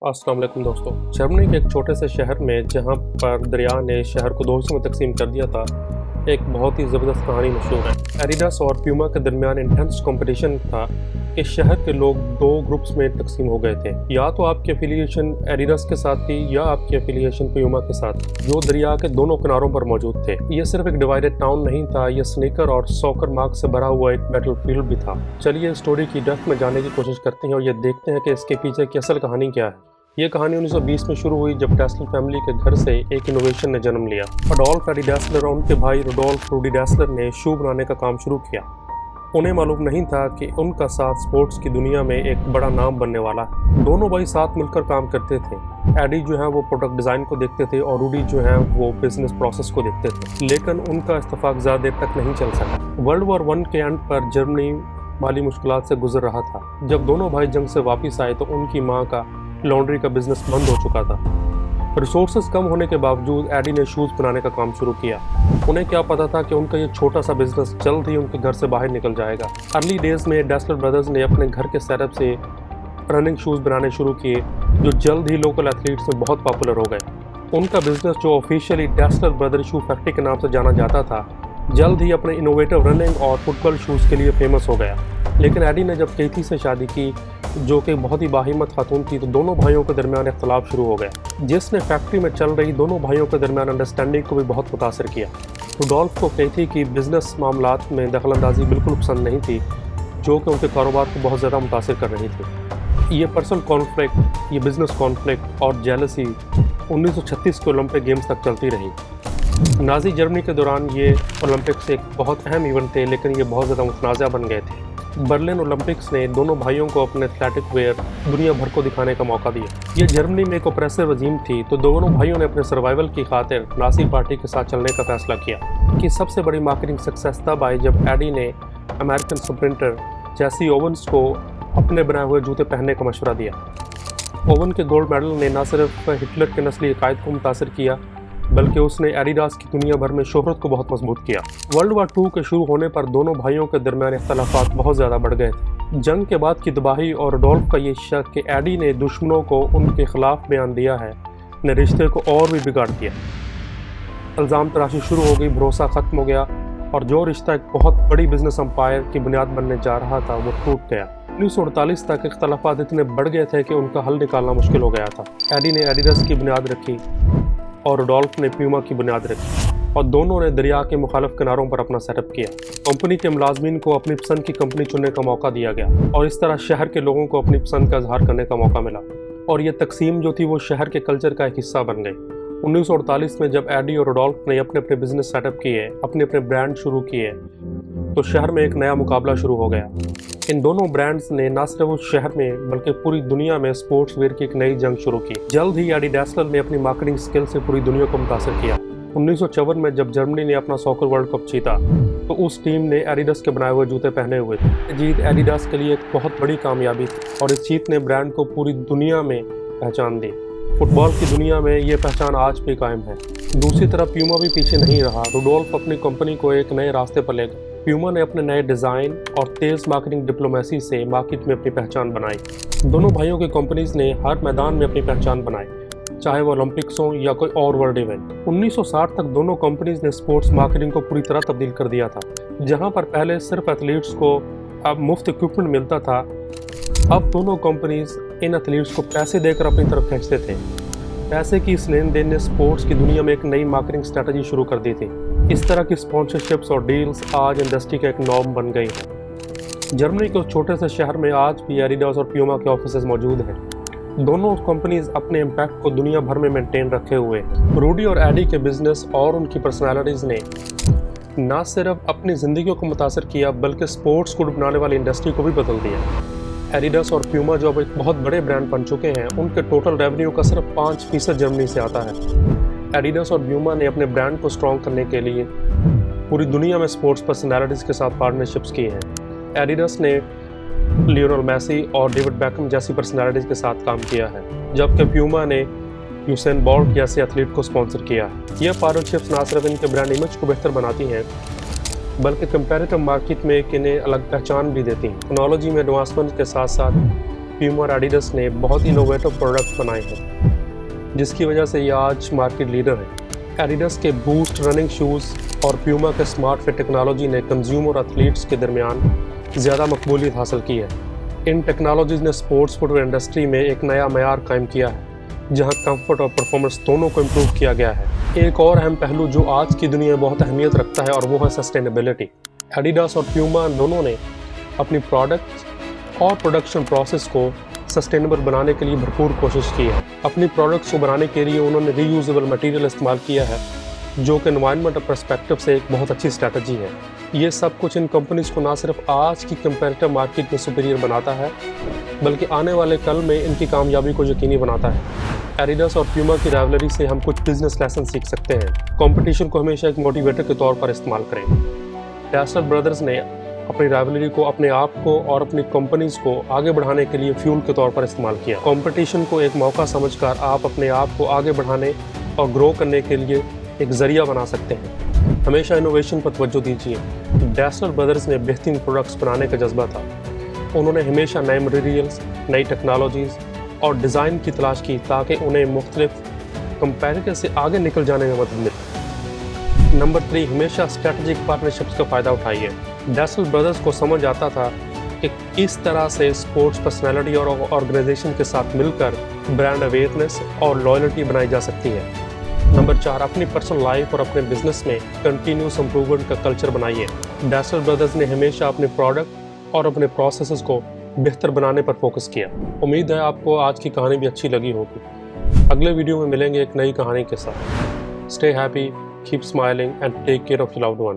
अस्सलाम वालेकुम दोस्तों। जर्मनी के एक छोटे से शहर में जहां पर दरिया ने शहर को दो हिस्सों में तकसीम कर दिया था, एक बहुत ही ज़बरदस्त कहानी मशहूर है। एडिडास और प्यूमा के दरमियान इंटेंस कंपटीशन था कि शहर के लोग दो ग्रुप्स में तकसीम हो गए थे। या तो आपकी एफिलिएशन एडिडास के साथ थी या आपकी एफिलिएशन प्यूमा के साथ, जो दरिया के दोनों किनारों पर मौजूद थे। ये सिर्फ एक डिवाइडेड टाउन नहीं था, ये स्नीकर और सॉकर मार्क से भरा हुआ एक बैटलफील्ड भी था। चलिए स्टोरी की डेप्थ में जाने की कोशिश करते हैं और ये देखते हैं कि इसके पीछे की असल कहानी क्या है। ये कहानी 1920 में शुरू हुई जब डैसलर फैमिली के घर से एक इनोवेशन ने जन्म लिया। अडोल्फ एडी डैसलर और उनके भाई रुडोल्फ रूडी डैसलर ने शू बनाने का काम शुरू किया। उन्हें मालूम नहीं था कि उनका साथ स्पोर्ट्स की दुनिया में एक बड़ा नाम बनने वाला है। दोनों भाई साथ मिलकर काम करते थे। एडी जो है वो प्रोडक्ट डिज़ाइन को देखते थे और रूडी जो है वो बिजनेस प्रोसेस को देखते थे, लेकिन उनका इत्तेफाक ज़्यादा देर तक नहीं चल सका। वर्ल्ड वॉर 1 के एंड पर जर्मनी माली मुश्किलात से गुजर रहा था। जब दोनों भाई जंग से वापस आए तो उनकी माँ का लॉन्ड्री का बिजनेस बंद हो चुका था। रिसोर्सेज कम होने के बावजूद एडी ने शूज़ बनाने का काम शुरू किया। उन्हें क्या पता था कि उनका ये छोटा सा बिजनेस जल्द ही उनके घर से बाहर निकल जाएगा। अर्ली डेज में डैसलर ब्रदर्स ने अपने घर के सेटअप से रनिंग शूज़ बनाने शुरू किए, जो जल्द ही लोकल एथलीट्स में बहुत पॉपुलर हो गए। उनका बिजनेस, जो ऑफिशियली डैसलर ब्रदर शू फैक्ट्री के नाम से जाना जाता था, जल्द ही अपने इनोवेटिव रनिंग और फुटबॉल शूज़ के लिए फेमस हो गया। लेकिन एडी ने जब केथी से शादी की, जो कि बहुत ही बाहिम्मत खातून थी, तो दोनों भाइयों के दरमियान इख्तलाफ शुरू हो गया, जिसने फैक्ट्री में चल रही दोनों भाइयों के दरमियान अंडरस्टैंडिंग को भी बहुत मुतासर किया। रुडोल्फ को केथी की बिजनेस मामलात में दखलंदाजी बिल्कुल पसंद नहीं थी, जो कि उनके कारोबार को बहुत ज़्यादा मुतासर कर रही थी। ये पर्सनल कॉन्फ्लिक्ट, ये बिजनेस कॉन्फ्लिक्ट और जेलसी 1936 के ओलंपिक गेम्स तक चलती रही। नाज़ी जर्मनी के दौरान ये ओलंपिक्स एक बहुत अहम इवेंट थे, लेकिन ये बहुत ज़्यादा मुतनाज़ा बन गए थे। बर्लिन ओलंपिक्स ने दोनों भाइयों को अपने एथलेटिक वेयर दुनिया भर को दिखाने का मौका दिया। ये जर्मनी में एक ऑप्रेसिव रजीम थी, तो दोनों भाइयों ने अपने सर्वाइवल की खातिर नाज़ी पार्टी के साथ चलने का फैसला किया। कि सबसे बड़ी मार्केटिंग सक्सेस तब आई जब एडी ने अमेरिकन स्प्रिंटर जेसी ओवन्स को अपने बनाए हुए जूते पहनने का मशवरा दिया। ओवन के गोल्ड मेडल ने न सिर्फ हिटलर के नस्ली अकायद को मुतासर किया, बल्कि उसने एडिडास की दुनिया भर में शोहरत को बहुत मजबूत किया। वर्ल्ड वार 2 के शुरू होने पर दोनों भाइयों के दरमियान इख्तलाफात बहुत ज़्यादा बढ़ गए थे। जंग के बाद की तबाही और रुडोल्फ का ये शक कि एडी ने दुश्मनों को उनके खिलाफ बयान दिया है, ने रिश्ते को और भी बिगाड़ दिया। इल्ज़ाम तराशी शुरू हो गई, भरोसा ख़त्म हो गया और जो रिश्ता एक बहुत बड़ी बिजनेस एम्पायर की बुनियाद बनने जा रहा था, वो टूट गया। 1948 तक इख्तलाफात इतने बढ़ गए थे कि उनका हल निकालना मुश्किल हो गया था। एडी ने एडिडास की बुनियाद रखी और रुडोल्फ ने प्यूमा की बुनियाद रखी, और दोनों ने दरिया के मुखालिफ किनारों पर अपना सेटअप किया। कंपनी के मुलाजमीन को अपनी पसंद की कंपनी चुनने का मौका दिया गया और इस तरह शहर के लोगों को अपनी पसंद का इजहार करने का मौका मिला, और ये तकसीम जो थी वो शहर के कल्चर का एक हिस्सा बन गई। 1948 में जब एडी और रुडोल्फ ने अपने अपने बिजनेस सेटअप किए, अपने अपने ब्रांड शुरू किए, तो शहर में एक नया मुकाबला शुरू हो गया। इन दोनों ब्रांड्स ने न सिर्फ उस शहर में बल्कि पूरी दुनिया में स्पोर्ट्स वेयर की एक नई जंग शुरू की। जल्द ही एडी डैसलर ने अपनी मार्केटिंग स्किल से पूरी दुनिया को मुतासर किया। 1954 में जब जर्मनी ने अपना सॉकर वर्ल्ड कप जीता, तो उस टीम ने एडिडास के बनाए हुए जूते पहने हुए थे। जीत एडिडास के लिए एक बहुत बड़ी कामयाबी थी और इस जीत ने ब्रांड को पूरी दुनिया में पहचान दी। फुटबॉल की दुनिया में ये पहचान आज भी कायम है। दूसरी तरफ प्यूमा भी पीछे नहीं रहा। रुडोल्फ अपनी कंपनी को एक नए रास्ते पर ले गए। प्यूमा ने अपने नए डिज़ाइन और तेज़ मार्केटिंग डिप्लोमेसी से मार्केट में अपनी पहचान बनाई। दोनों भाइयों की कंपनीज ने हर मैदान में अपनी पहचान बनाई, चाहे वो ओलंपिक्स हो या कोई और वर्ल्ड इवेंट। 1960 तक दोनों कंपनीज ने स्पोर्ट्स मार्केटिंग को पूरी तरह तब्दील कर दिया था। जहां पर पहले सिर्फ एथलीट्स को अब मुफ्त इक्विपमेंट मिलता था, अब दोनों कंपनीज इन एथलीट्स को पैसे देकर अपनी तरफ खींचते थे। पैसे की इस लेन देन ने स्पोर्ट्स की दुनिया में एक नई मार्केटिंग स्ट्रैटेजी शुरू कर दी थी। इस तरह की स्पॉन्सरशिप्स और डील्स आज इंडस्ट्री का एक नॉर्म बन गई है। जर्मनी के उस छोटे से शहर में आज भी एडिडास और प्यूमा के ऑफिसेज मौजूद हैं। दोनों कंपनीज अपने इम्पैक्ट को दुनिया भर में मेंटेन रखे हुए। रूडी और एडी के बिजनेस और उनकी पर्सनालिटीज़ ने न सिर्फ अपनी ज़िंदगियों को मुतासर किया, बल्कि स्पोर्ट्स को बनाने वाली इंडस्ट्री को भी बदल दिया। एडिडास और प्यूमा जो अब एक बहुत बड़े ब्रांड बन चुके हैं, उनके टोटल रेवेन्यू का सिर्फ 5% जर्मनी से आता है। एडिडास और प्यूमा ने अपने ब्रांड को स्ट्रॉन्ग करने के लिए पूरी दुनिया में स्पोर्ट्स पर्सनालिटीज़ के साथ पार्टनरशिप्स किए हैं। एडिडास ने लियोनेल मेसी और डेविड बेकहम जैसी पर्सनालिटीज़ के साथ काम किया है, जबकि प्यूमा ने यूसेन बोल्ट जैसे एथलीट को स्पॉन्सर किया है। यह पार्टनरशिप्स ना सिर्फ इनके ब्रांड इमेज को बेहतर बनाती हैं, बल्कि कंपैरेटिव मार्केट में इन्हें अलग पहचान भी देती हैं। टेक्नोलॉजी में एडवांसमेंट के साथ साथ प्यूमा और एडिडास ने बहुत इनोवेटिव प्रोडक्ट बनाए हैं, जिसकी वजह से ये आज मार्केट लीडर है। एडिडास के बूस्ट रनिंग शूज़ और प्यूमा के स्मार्ट फिट टेक्नोलॉजी ने कंज्यूमर एथलीट्स के दरमियान ज़्यादा मकबूलियत हासिल की है। इन टेक्नोलॉजीज़ ने स्पोर्ट्स फुटवेयर इंडस्ट्री में एक नया मयार कायम किया है, जहां कंफर्ट और परफॉर्मेंस दोनों को इम्प्रूव किया गया है। एक और अहम पहलू जो आज की दुनिया में बहुत अहमियत रखता है, और वो है सस्टेनेबिलिटी। एडिडास और प्यूमा दोनों ने अपनी प्रोडक्ट्स और प्रोडक्शन प्रोसेस को सस्टेनेबल बनाने के लिए भरपूर कोशिश की है। अपनी प्रोडक्ट्स को बनाने के लिए उन्होंने रीयूजेबल मटेरियल इस्तेमाल किया है, जो कि एनवायरनमेंट पर्सपेक्टिव से एक बहुत अच्छी स्ट्रैटेजी है। ये सब कुछ इन कंपनीज को ना सिर्फ आज की कंपेरेटिव मार्केट में सुपीरियर बनाता है, बल्कि आने वाले कल में इनकी कामयाबी को यकीनी बनाता है। एडिडास और प्यूमा की राइवलरी से हम कुछ बिजनेस लेसन सीख सकते हैं। कंपटीशन को हमेशा एक मोटिवेटर के तौर पर इस्तेमाल करें। डैसलर ब्रदर्स ने अपनी राइवलरी को अपने आप को और अपनी कंपनीज को आगे बढ़ाने के लिए फ्यूल के तौर पर इस्तेमाल किया। कंपटीशन को एक मौका समझकर आप अपने आप को आगे बढ़ाने और ग्रो करने के लिए एक जरिया बना सकते हैं। हमेशा इनोवेशन पर तवज्जो दीजिए। डैसलर ब्रदर्स में बेहतरीन प्रोडक्ट्स बनाने का जज्बा था। उन्होंने हमेशा नए मटेरियल्स, नई टेक्नोलॉजीज़ और डिज़ाइन की तलाश की, ताकि उन्हें मुख्तलिफ कंपैरेटर से आगे निकल जाने में मदद मिले। नंबर 3, हमेशा स्ट्रेटजिक पार्टनरशिप्स का फ़ायदा उठाइए। डैसलर ब्रदर्स को समझ आता था कि किस तरह से स्पोर्ट्स पर्सनैलिटी और ऑर्गेनाइजेशन के साथ मिलकर ब्रांड अवेयरनेस और लॉयल्टी बनाई जा सकती है। नंबर 4, अपनी पर्सनल लाइफ और अपने बिजनेस में कंटिन्यूस इंप्रूवमेंट का कल्चर बनाइए। डैसलर ब्रदर्स ने हमेशा अपने प्रोडक्ट और अपने प्रोसेसेस को बेहतर बनाने पर फोकस किया। उम्मीद है आपको आज की कहानी भी अच्छी लगी होगी। अगले वीडियो में मिलेंगे एक नई कहानी के साथ। Stay happy, keep smiling and take care of your loved one.